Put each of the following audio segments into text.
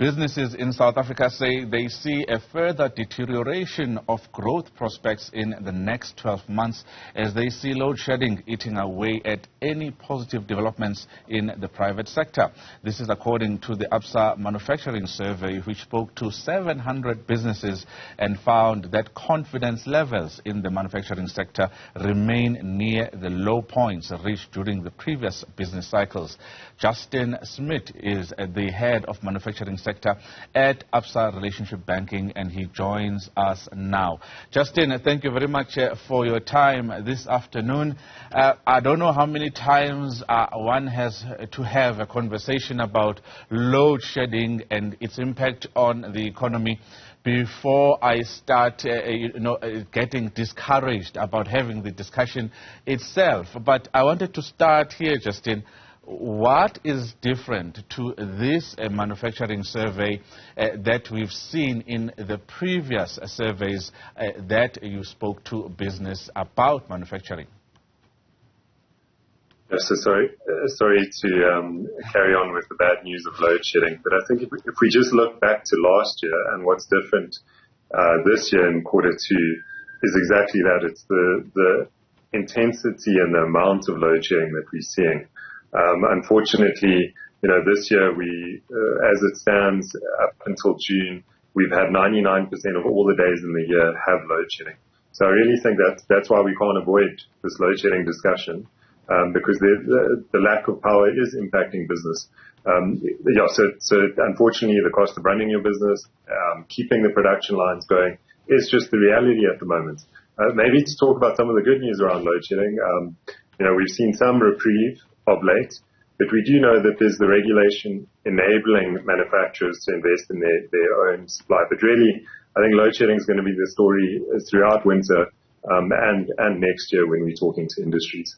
Businesses in South Africa say they see a further deterioration of growth prospects in the next 12 months as they see load shedding eating away at any positive developments in the private sector. This is according to the Absa Manufacturing Survey, which spoke to 700 businesses and found that confidence levels in the manufacturing sector remain near the low points reached during the previous business cycles. Justin Schmidt is the head of manufacturing sector at Absa Relationship Banking, and he joins us now. Justin, thank you very much for your time this afternoon. I don't know how many times one has to have a conversation about load shedding and its impact on the economy before I start getting discouraged about having the discussion itself. But I wanted to start here, Justin. What is different to this manufacturing survey that we've seen in the previous surveys that you spoke to business about manufacturing? Yes, so sorry to carry on with the bad news of load shedding, but I think if we just look back to last year and what's different this year in quarter two is exactly that. It's the intensity and the amount of load shedding that we're seeing. Unfortunately, this year as it stands up until June, we've had 99% of all the days in the year have load shedding. So I really think that's why we can't avoid this load shedding discussion, because the lack of power is impacting business. So unfortunately, the cost of running your business, keeping the production lines going, is just the reality at the moment. Maybe to talk about some of the good news around load shedding, we've seen some reprieve of late, but we do know that there's the regulation enabling manufacturers to invest in their own supply. But really, I think load shedding is going to be the story throughout winter and next year when we're talking to industries.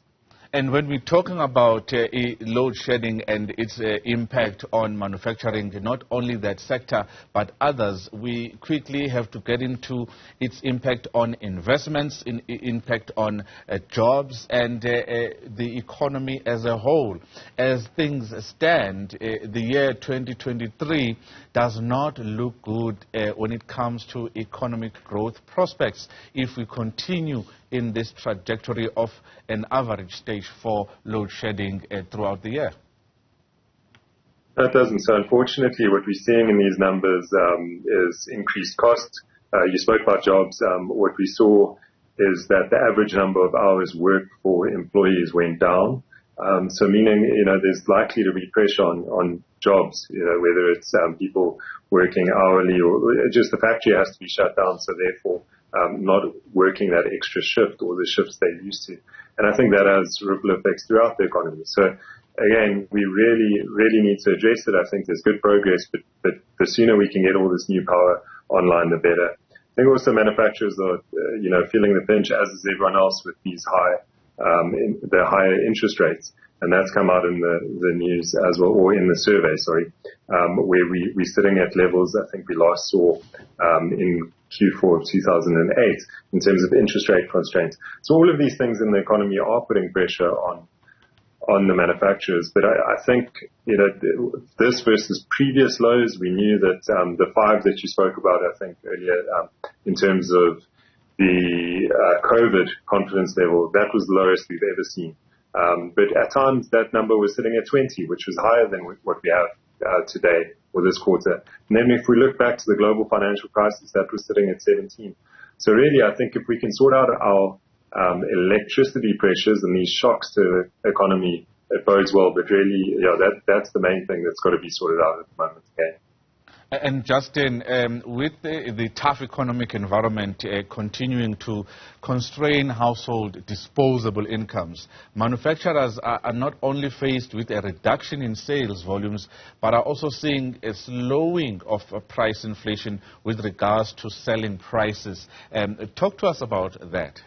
And when we're talking about load shedding and its impact on manufacturing, not only that sector but others, we quickly have to get into its impact on investments, impact on jobs and the economy as a whole. As things stand, the year 2023 does not look good when it comes to economic growth prospects if we continue in this trajectory of an average stage for load shedding throughout the year? That doesn't. So unfortunately, what we're seeing in these numbers is increased cost. You spoke about jobs. What we saw is that the average number of hours worked for employees went down. So meaning, there's likely to be pressure on jobs, whether it's people working hourly or just the factory has to be shut down. So therefore, not working that extra shift or the shifts they're used to. And I think that has ripple effects throughout the economy. So again, we really need to address it. I think there's good progress, but the sooner we can get all this new power online, the better. I think also manufacturers are, feeling the pinch, as is everyone else, with these the higher interest rates. And that's come out in the news as well, or in the survey, where we're sitting at levels I think we last saw in Q4 of 2008 in terms of interest rate constraints. So all of these things in the economy are putting pressure on the manufacturers. But I think, this versus previous lows, we knew that the 5 that you spoke about, I think earlier, in terms of the COVID confidence level, that was the lowest we've ever seen. But at times that number was sitting at 20, which was higher than what we have today or this quarter. And then if we look back to the global financial crisis, that was sitting at 17. So really, I think if we can sort out our electricity pressures and these shocks to the economy, it bodes well. But really, that's the main thing that's got to be sorted out at the moment. Okay. And Justin, with the tough economic environment continuing to constrain household disposable incomes, manufacturers are not only faced with a reduction in sales volumes, but are also seeing a slowing of price inflation with regards to selling prices. Talk to us about that.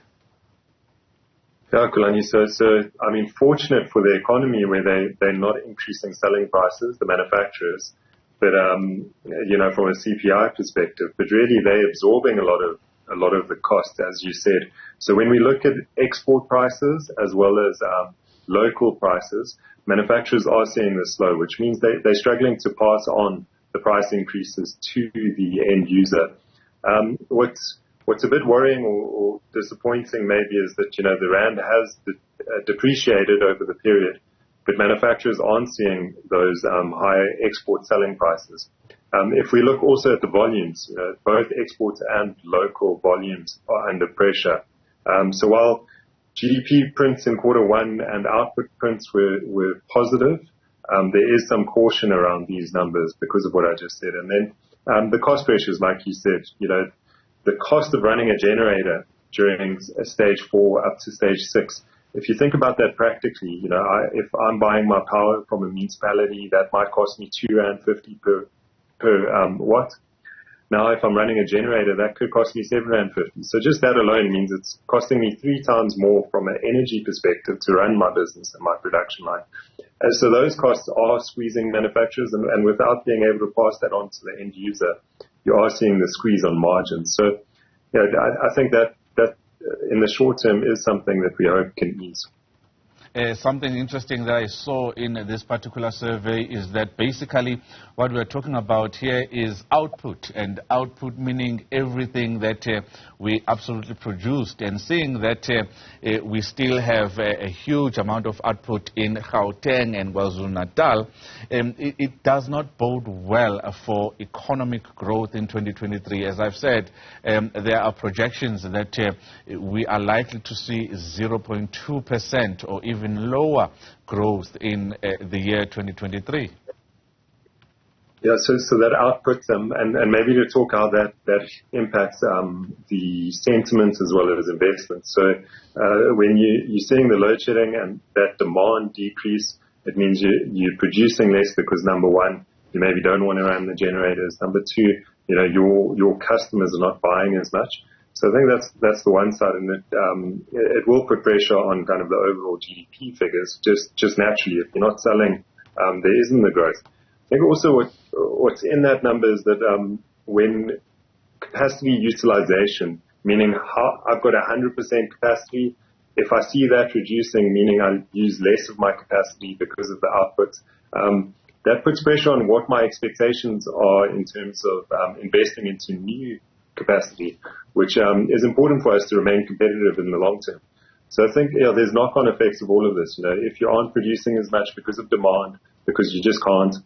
Yeah, Xolani. So I mean, fortunate for the economy where they're not increasing selling prices, the manufacturers. But from a CPI perspective, but really they're absorbing a lot of the cost, as you said. So when we look at export prices as well as local prices, manufacturers are seeing this slow, which means they're struggling to pass on the the price increases to the end user. What's a bit worrying or disappointing maybe is that, the rand has depreciated over the period, but manufacturers aren't seeing those high export selling prices. If we look also at the volumes, both exports and local volumes are under pressure. So while GDP prints in Q1 and output prints were positive, there is some caution around these numbers because of what I just said. And then the cost pressures, like you said, the cost of running a generator during stage 4 up to stage 6, if you think about that practically, if I'm buying my power from a municipality, that might cost me R2.50 per watt. Now, if I'm running a generator, that could cost me R7.50. So just that alone means it's costing me 3 times more from an energy perspective to run my business and my production line. And so those costs are squeezing manufacturers, and without being able to pass that on to the end user, you are seeing the squeeze on margins. So, I think that in the short term is something that we hope can ease. Something interesting that I saw in this particular survey is that basically what we're talking about here is output, and output meaning everything that we absolutely produced, and seeing that we still have a huge amount of output in Gauteng and KwaZulu-Natal, it does not bode well for economic growth in 2023. As I've said, there are projections that we are likely to see 0.2% or even lower growth in the year 2023. Yeah, so that output, and maybe to talk how that impacts the sentiment as well as investment. So when you're seeing the load shedding and that demand decrease, it means you're producing less because, number one, you maybe don't want to run the generators. Number two, your customers are not buying as much. So I think that's the one side, and it will put pressure on kind of the overall GDP figures, just naturally. If you're not selling, there isn't the growth. I think also what's in that number is that when capacity utilization, meaning I've got 100% capacity, if I see that reducing, meaning I use less of my capacity because of the output, that puts pressure on what my expectations are in terms of investing into new capacity, which is important for us to remain competitive in the long term. So I think there's knock-on effects of all of this. If you aren't producing as much because of demand, because you just can't,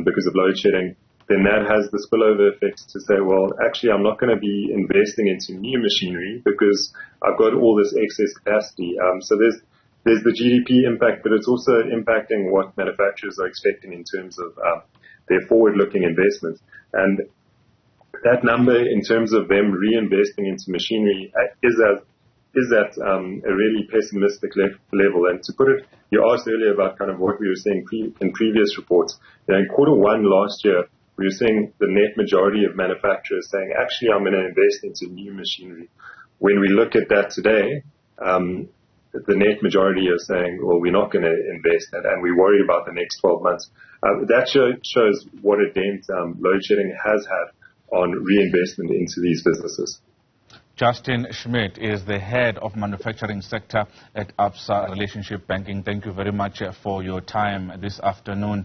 because of load shedding, then that has the spillover effects to say, well, actually, I'm not going to be investing into new machinery because I've got all this excess capacity. So there's the GDP impact, but it's also impacting what manufacturers are expecting in terms of their forward-looking investments. And that number, in terms of them reinvesting into machinery, is at a really pessimistic level. And to put it, you asked earlier about kind of what we were seeing in previous reports. In Q1 last year, we were seeing the net majority of manufacturers saying, actually, I'm going to invest into new machinery. When we look at that today, the net majority are saying, well, we're not going to invest, and we worry about the next 12 months. That shows what a dent load shedding has had on reinvestment into these businesses. Justin Schmidt is the head of manufacturing sector at Absa Relationship Banking. Thank you very much for your time this afternoon.